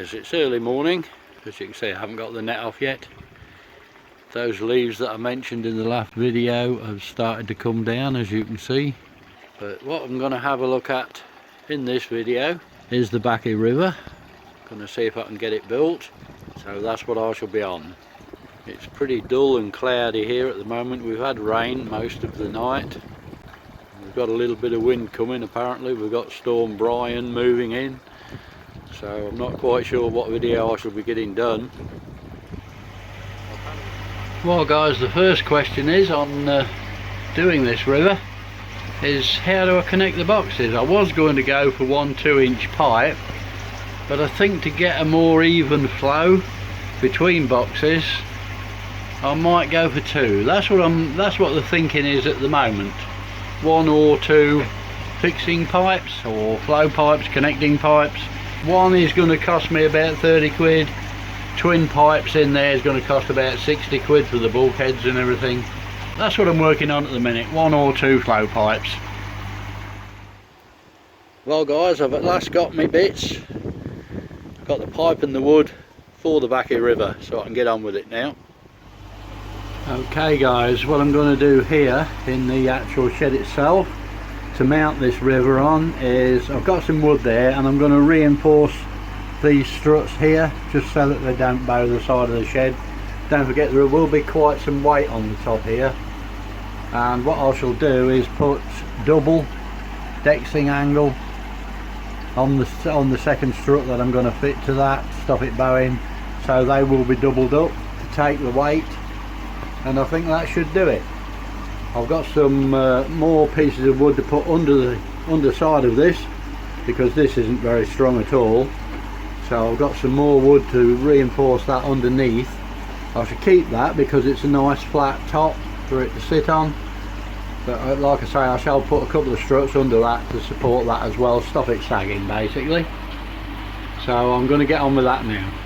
guys, it's early morning. As you can see, I haven't got the net off yet. Those leaves that I mentioned in the last video have started to come down, as you can see. But what I'm going to have a look at in this video is the Bakki River. Going to see if I can get it built, so that's what I shall be on. It's pretty dull and cloudy here at the moment. We've had rain most of the night. We've got a little bit of wind coming apparently. We've got Storm Brian moving in, so I'm not quite sure what video I shall be getting done. Well guys, the first question is on doing this river is how do I connect the boxes. I was going to go for 1 2-inch pipe, but I think to get a more even flow between boxes I might go for 2. That's what the thinking is at the moment. 1 or 2 fixing pipes or flow pipes, connecting pipes. One is going to cost me about 30 quid. Twin pipes in there is going to cost about 60 quid for the bulkheads and everything. That's what I'm working on at the minute, 1 or 2 flow pipes. Well guys, I've at last got my bits. I've got the pipe and the wood for the Bakki River, so I can get on with it now. Okay guys, what I'm going to do here in the actual shed itself to mount this river on is I've got some wood there, and I'm going to reinforce these struts here just so that they don't bow the side of the shed. Don't forget there will be quite some weight on the top here, and what I shall do is put double dexing angle on the second strut that I'm going to fit to that, stop it bowing, so they will be doubled up to take the weight, and I think that should do it. I've got some more pieces of wood to put under the underside of this because this isn't very strong at all, so I've got some more wood to reinforce that underneath. I should keep that because it's a nice flat top for it to sit on, but like I say, I shall put a couple of struts under that to support that as well, stop it sagging basically. So I'm going to get on with that now.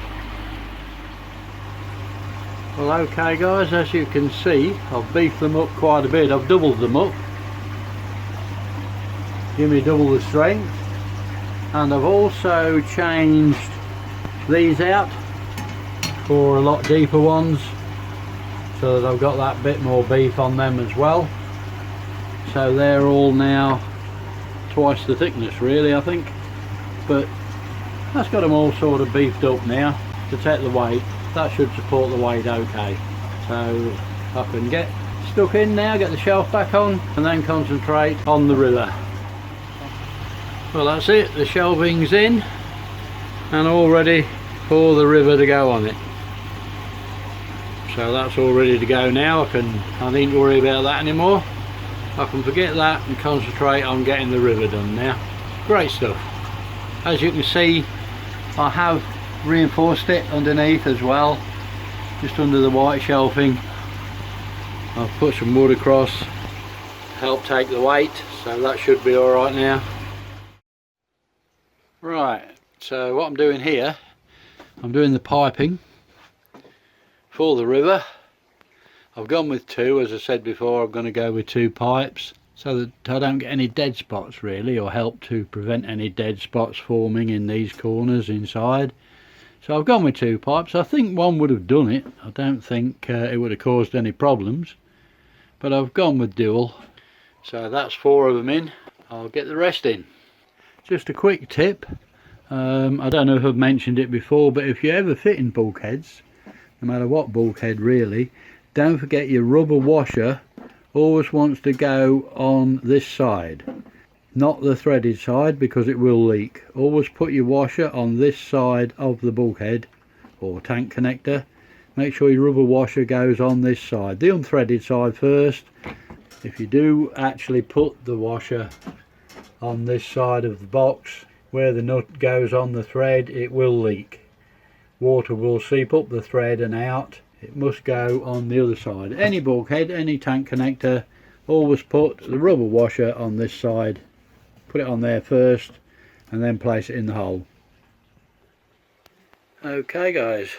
Well okay guys, as you can see I've beefed them up quite a bit. I've doubled them up, give me double the strength, and I've also changed these out for a lot deeper ones so that I've got that bit more beef on them as well. So they're all now twice the thickness really, I think, but that's got them all sort of beefed up now to take the weight. That should support the weight okay, so I can get stuck in now, get the shelf back on, and then concentrate on the river. Well that's it, the shelving's in and all ready for the river to go on it. So that's all ready to go now. I needn't worry about that anymore. I can forget that and concentrate on getting the river done now. Great stuff. As you can see, I have reinforced it underneath as well, just under the white shelving. I've put some wood across to help take the weight, so that should be alright now. Right, so what I'm doing here, I'm doing the piping for the river. I've gone with 2, as I said before. I'm going to go with 2 pipes so that I don't get any dead spots really, or help to prevent any dead spots forming in these corners inside. So I've gone with 2 pipes. I think one would have done it. I don't think it would have caused any problems, but I've gone with dual. So that's 4 of them in. I'll get the rest in. Just a quick tip, I don't know if I've mentioned it before, but if you ever fit in bulkheads, no matter what bulkhead really, don't forget your rubber washer always wants to go on this side, not the threaded side, because it will leak. Always put your washer on this side of the bulkhead or tank connector. Make sure your rubber washer goes on this side, the unthreaded side first. If you do actually put the washer on this side of the box where the nut goes on the thread, it will leak. Water will seep up the thread and out. It must go on the other side. Any bulkhead, any tank connector, always put the rubber washer on this side. Put it on there first and then place it in the hole. Okay guys,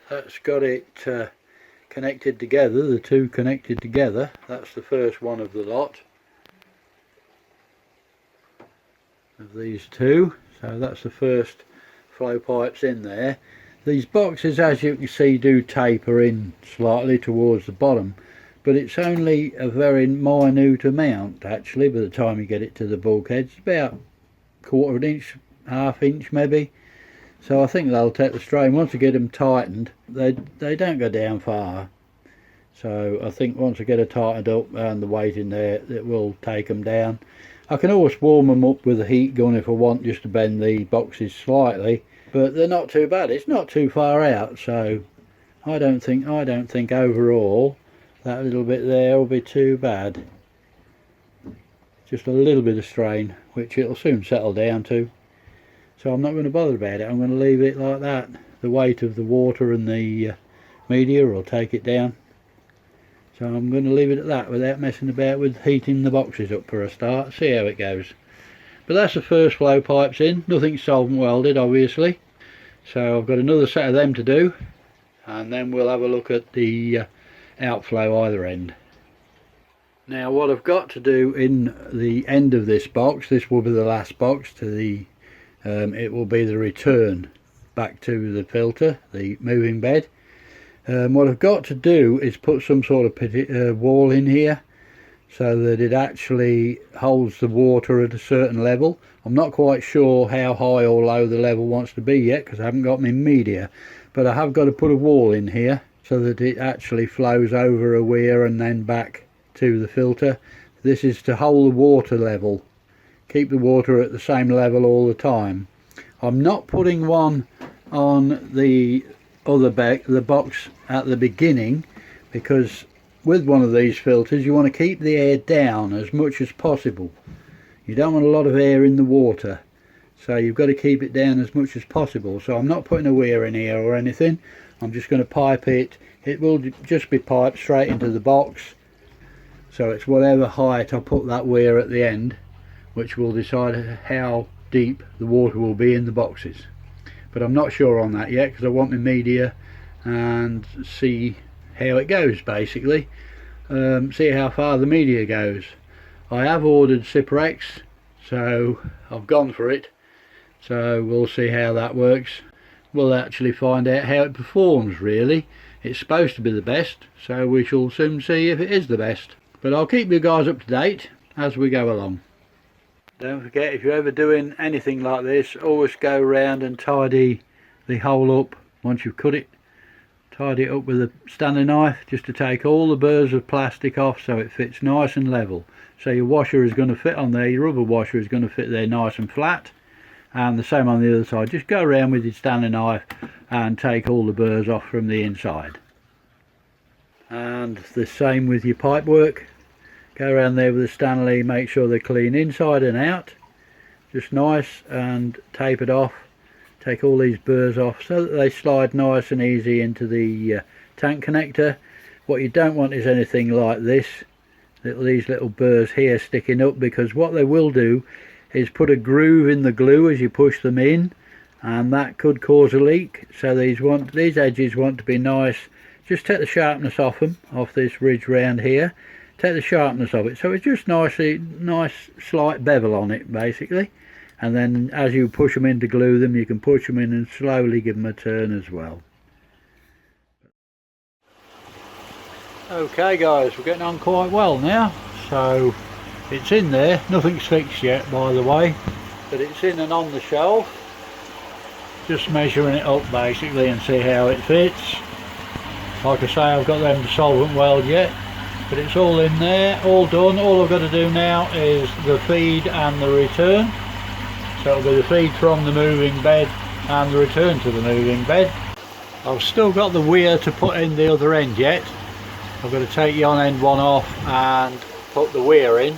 that's got it connected together, the 2 connected together. That's the first one of the lot of these 2. So that's the first flow pipes in there. These boxes, as you can see, do taper in slightly towards the bottom, but it's only a very minute amount actually. By the time you get it to the bulkhead, it's about quarter of an inch, half inch maybe. So I think they'll take the strain. Once you get them tightened, they don't go down far. So I think once I get it tightened up and the weight in there, it will take them down. I can always warm them up with a heat gun if I want, just to bend the boxes slightly, but they're not too bad. It's not too far out, so I don't think overall that little bit there will be too bad. Just a little bit of strain, which it'll soon settle down to. So I'm not going to bother about it. I'm going to leave it like that. The weight of the water and the media will take it down. So I'm going to leave it at that without messing about with heating the boxes up for a start. See how it goes. But that's the first flow pipes in. Nothing solvent welded, obviously. So I've got another set of them to do. And then we'll have a look at the outflow either end. Now what I've got to do in the end of this box, this will be the last box to the it will be the return back to the filter, the moving bed. What I've got to do is put some sort of wall in here so that it actually holds the water at a certain level. I'm not quite sure how high or low the level wants to be yet because I haven't got my media, but I have got to put a wall in here so that it actually flows over a weir and then back to the filter. This is to hold the water level, keep the water at the same level all the time. I'm not putting one on the other the box at the beginning, because with one of these filters you want to keep the air down as much as possible. You don't want a lot of air in the water, so you've got to keep it down as much as possible. So I'm not putting a weir in here or anything. I'm just going to pipe it. It will just be piped straight into the box, so it's whatever height I put that weir at the end, which will decide how deep the water will be in the boxes. But I'm not sure on that yet because I want my media and see how it goes, basically. See how far the media goes. I have ordered Cyprex, so I've gone for it. So we'll see how that works. We'll actually find out how it performs, really. It's supposed to be the best, so we shall soon see if it is the best. But I'll keep you guys up to date as we go along. Don't forget, if you're ever doing anything like this, always go around and tidy the hole up once you've cut it. Tidy it up with a Stanley knife just to take all the burrs of plastic off so it fits nice and level. So your washer is going to fit on there, your rubber washer is going to fit there nice and flat, and the same on the other side. Just go around with your Stanley knife and take all the burrs off from the inside. And the same with your pipe work. Go around there with the Stanley, make sure they're clean inside and out, just nice, and tape it off. Take all these burrs off so that they slide nice and easy into the tank connector. What you don't want is anything like this, these little burrs here sticking up, because what they will do is put a groove in the glue as you push them in, and that could cause a leak. So these edges want to be nice. Just take the sharpness off them, off this ridge round here. Take the sharpness of it, so it's just nice slight bevel on it, basically. And then as you push them in to glue them, you can push them in and slowly give them a turn as well. Okay guys, we're getting on quite well now. So it's in there, nothing's fixed yet by the way, but it's in and on the shelf. Just measuring it up basically and see how it fits. Like I say, I've got them to solvent weld yet, but it's all in there, all done. All I've got to do now is the feed and the return. So it'll be the feed from the moving bed and the return to the moving bed. I've still got the weir to put in the other end yet. I've got to take the on end one off and put the weir in.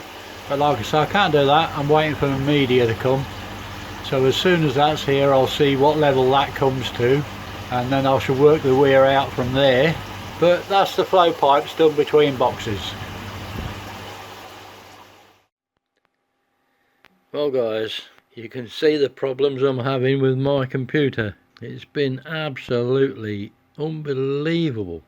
But like I say, I can't do that. I'm waiting for the media to come. So as soon as that's here, I'll see what level that comes to, and then I shall work the weir out from there. But that's the flow pipes done between boxes. Well guys, you can see the problems I'm having with my computer. It's been absolutely unbelievable.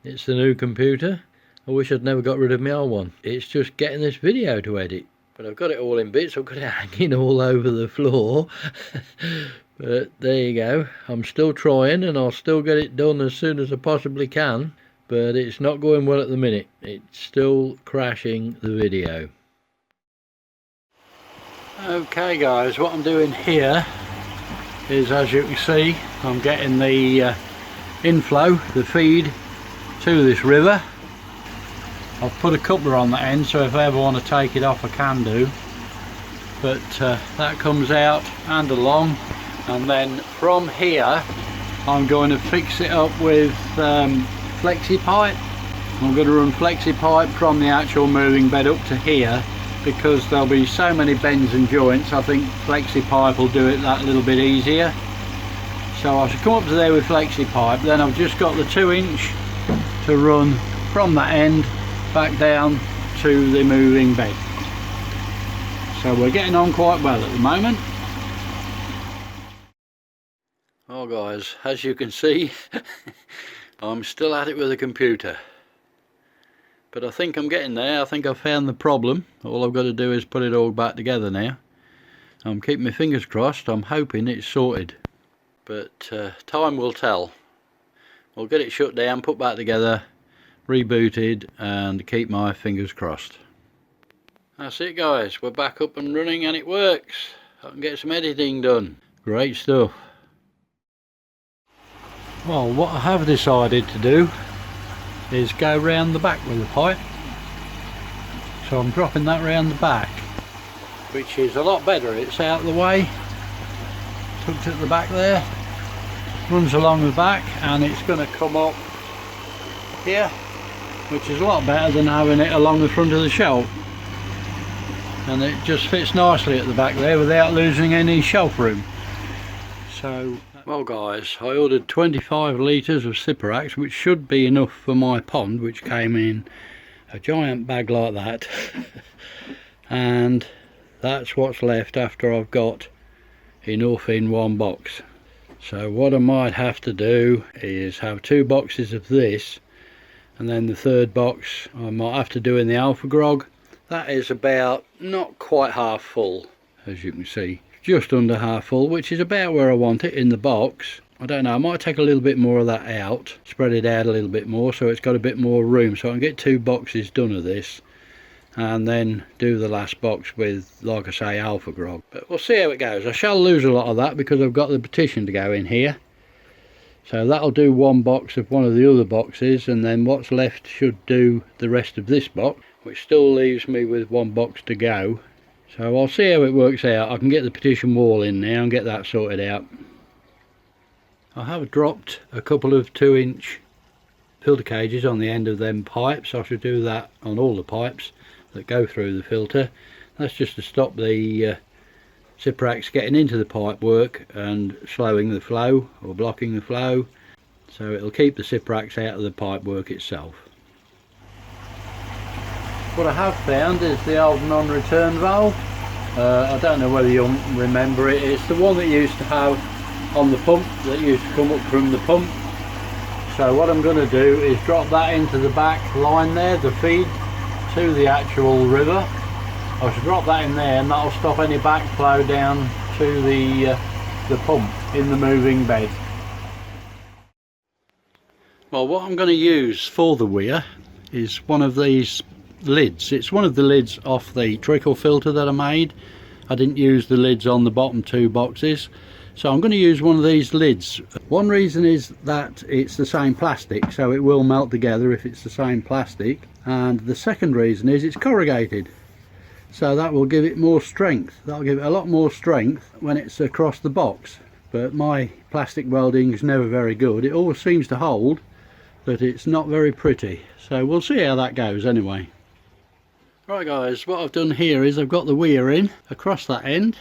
It's the new computer. I wish I'd never got rid of my old one. It's just getting this video to edit. But I've got it all in bits. I've got it hanging all over the floor. But there you go, I'm still trying and I'll still get it done as soon as I possibly can, but it's not going well at the minute. It's still crashing the video. Okay guys, what I'm doing here is, as you can see, I'm getting the inflow, the feed to this river. I've put a coupler on the end, so if I ever want to take it off I can do, but that comes out and along, and then from here I'm going to fix it up with flexi pipe. I'm going to run flexi pipe from the actual moving bed up to here, because there'll be so many bends and joints. I think flexi pipe will do it that little bit easier. So I should come up to there with flexi pipe, then I've just got the 2-inch to run from that end back down to the moving bed. So we're getting on quite well at the moment. Well guys, as you can see, I'm still at it with the computer. But I think I'm getting there. I think I've found the problem. All I've got to do is put it all back together now. I'm keeping my fingers crossed. I'm hoping it's sorted. But time will tell. We'll get it shut down, put back together, rebooted, and keep my fingers crossed. That's it guys. We're back up and running and it works. I can get some editing done. Great stuff. Well, what I have decided to do is go round the back with the pipe. So I'm dropping that round the back, which is a lot better. It's out of the way, tucked at the back there, runs along the back, and it's going to come up here, which is a lot better than having it along the front of the shelf. And it just fits nicely at the back there without losing any shelf room. So, well guys, I ordered 25 litres of Cyperax, which should be enough for my pond, which came in a giant bag like that. And that's what's left after I've got enough in one box. So what I might have to do is have 2 boxes of this, and then the third box I might have to do in the Alpha Grog. That is about not quite half full, as you can see. Just under half full, which is about where I want it in the box. I don't know, I might take a little bit more of that out, spread it out a little bit more so it's got a bit more room, so I can get 2 boxes done of this and then do the last box with, like I say, Alpha Grog. But we'll see how it goes. I shall lose a lot of that because I've got the petition to go in here, so that'll do 1 box of one of the other boxes, and then what's left should do the rest of this box, which still leaves me with 1 box to go. So I'll see how it works out. I can get the petition wall in now and get that sorted out. I have dropped a couple of 2-inch filter cages on the end of them pipes. I should do that on all the pipes that go through the filter. That's just to stop the Cyperax getting into the pipe work and slowing the flow or blocking the flow. So it'll keep the Cyperax out of the pipe work itself. What I have found is the old non-return valve. I don't know whether you'll remember it. It's the one that you used to have on the pump, that used to come up from the pump. So what I'm going to do is drop that into the back line there, the feed to the actual river. I should drop that in there, and that'll stop any backflow down to the pump in the moving bed. Well, what I'm going to use for the weir is one of these lids. It's one of the lids off the trickle filter that I made. I didn't use the lids on the bottom 2 boxes, so I'm going to use one of these lids. One reason is that it's the same plastic, so it will melt together if it's the same plastic, and the second reason is it's corrugated, so that will give it more strength. That'll give it a lot more strength when it's across the box. But my plastic welding is never very good. It always seems to hold, but it's not very pretty. So we'll see how that goes anyway. Right guys, what I've done here is I've got the weir in across that end.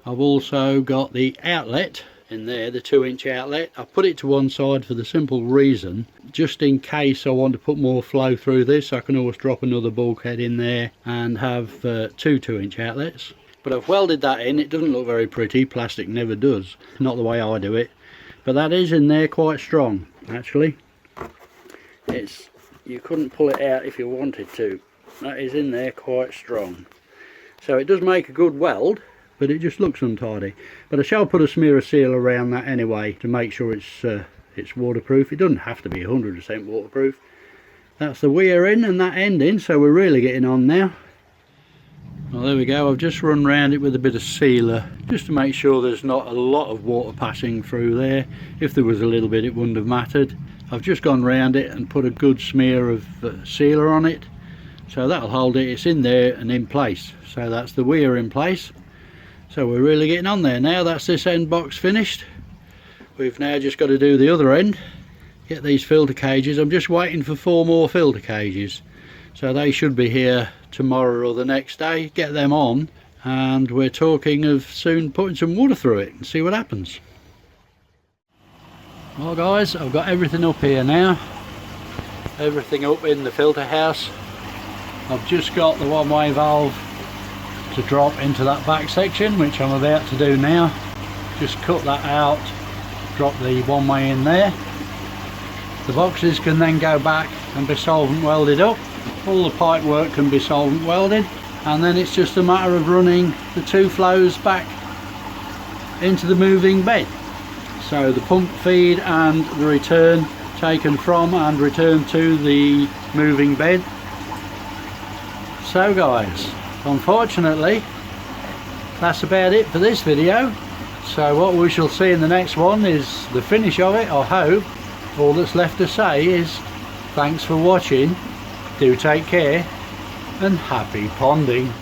I've also got the outlet in there, the 2-inch outlet. I've put it to one side for the simple reason, just in case I want to put more flow through this, I can always drop another bulkhead in there and have 2 2-inch outlets. But I've welded that in. It doesn't look very pretty, plastic never does, not the way I do it, but that is in there quite strong actually. You couldn't pull it out if you wanted to. That is in there quite strong, so it does make a good weld. but it just looks untidy. But I shall put a smear of seal around that anyway to make sure it's waterproof. It doesn't have to be 100% waterproof. That's the weir in and that end in, so we're really getting on now. Well, there we go. I've just run round it with a bit of sealer just to make sure there's not a lot of water passing through there. If there was a little bit, it wouldn't have mattered. I've just gone round it and put a good smear of sealer on it, so that'll hold it. It's in there and in place, so that's the weir in place. So we're really getting on there now. That's this end box finished. We've now just got to do the other end, get these filter cages. I'm just waiting for 4 more filter cages, so they should be here tomorrow or the next day. Get them on, and we're talking of soon putting some water through it and see what happens. Well guys, I've got everything up here now, everything up in the filter house. I've just got the one-way valve to drop into that back section, which I'm about to do now. Just cut that out, drop the one-way in there. The boxes can then go back and be solvent welded up. All the pipe work can be solvent welded, and then it's just a matter of running the 2 flows back into the moving bed. So the pump feed and the return taken from and returned to the moving bed. So guys, unfortunately that's about it for this video. So what we shall see in the next one is the finish of it, I hope. All that's left to say is thanks for watching, do take care, and happy ponding.